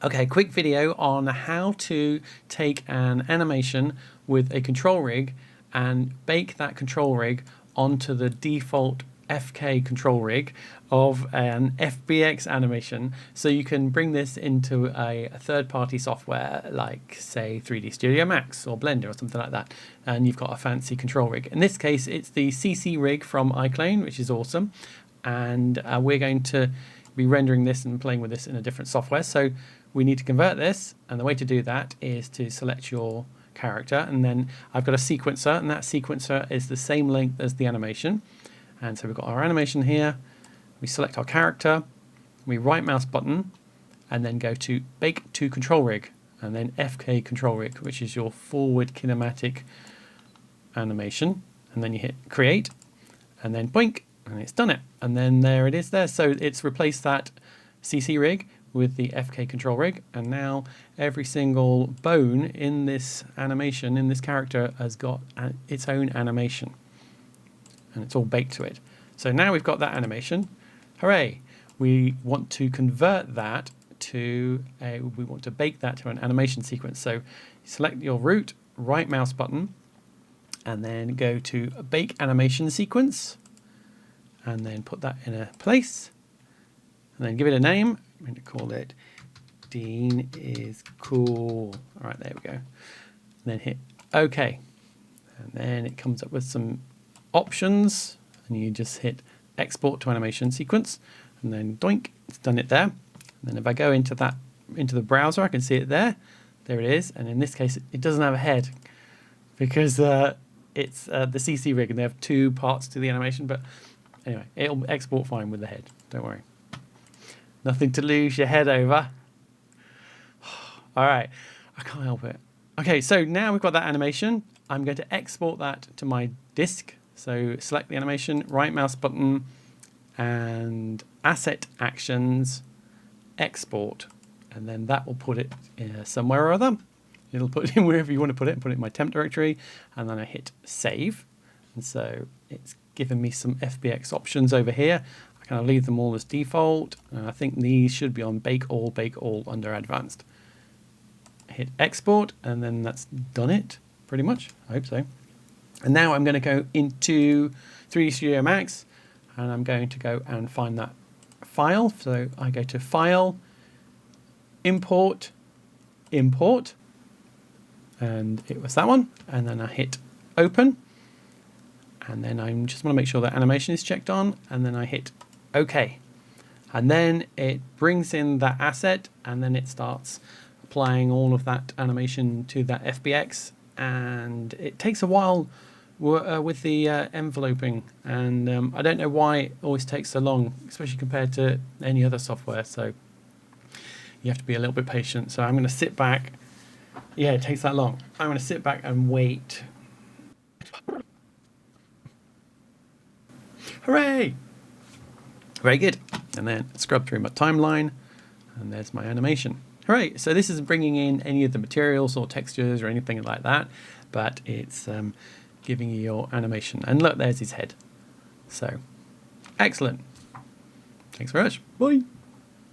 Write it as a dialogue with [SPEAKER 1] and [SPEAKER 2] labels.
[SPEAKER 1] Okay, quick video on how to take an animation with a control rig and bake that control rig onto the default FK control rig of an FBX animation, so you can bring this into a third-party software like, say, 3D Studio Max or Blender or something like that, and you've got a fancy control rig. In this case, it's the CCrig from iClone, which is awesome, and we're going to be rendering this and playing with this in a different software. So we need to convert this, and the way to do that is to select your character, and then I've got a sequencer, and that sequencer is the same length as the animation. And so we've got our animation here, we select our character, we right mouse button, and then go to Bake to Control Rig, and then FK Control Rig, which is your forward kinematic animation, and then you hit create, and then boink, and it's done it. And then there it is there. So it's replaced that CC rig with the FK control rig, and now every single bone in this animation, in this character, has got its own animation, and it's all baked to it. So now we've got that animation. Hooray! We want to convert that to we want to bake that to an animation sequence. So select your root, right mouse button, and then go to Bake Animation Sequence, and then put that in a place, and then give it a name. I'm going to call it Dean is Cool. All right, there we go. And then hit OK. And then it comes up with some options, and you just hit Export to Animation Sequence, and then doink, it's done it there. And then if I go into the browser, I can see it there. There it is. And in this case, it doesn't have a head because it's the CC rig, and they have two parts to the animation. But anyway, it'll export fine with the head. Don't worry. Nothing to lose your head over. All right, I can't help it. Okay, so now we've got that animation. I'm going to export that to my disk. So select the animation, right mouse button, and Asset Actions, Export. And then that will put it somewhere or other. It'll put it in wherever you want to put it in my temp directory. And then I hit Save. And so it's given me some FBX options over here. I kind of leave them all as default. And I think these should be on Bake All under Advanced. Hit Export, and then that's done it, pretty much. I hope so. And now I'm going to go into 3D Studio Max, and I'm going to go and find that file. So I go to File, Import, Import, and it was that one. And then I hit Open, and then I just want to make sure that animation is checked on, and then I hit OK. And then it brings in that asset, and then it starts applying all of that animation to that FBX, and it takes a while with the enveloping, and I don't know why it always takes so long, especially compared to any other software, so you have to be a little bit patient. So I'm going to sit back. Yeah, it takes that long. I'm going to sit back and wait. Hooray! Very good. And then scrub through my timeline, and there's my animation. Hooray! So this isn't bringing in any of the materials or textures or anything like that, but it's giving you your animation. And look, there's his head. So, excellent. Thanks very much. Bye.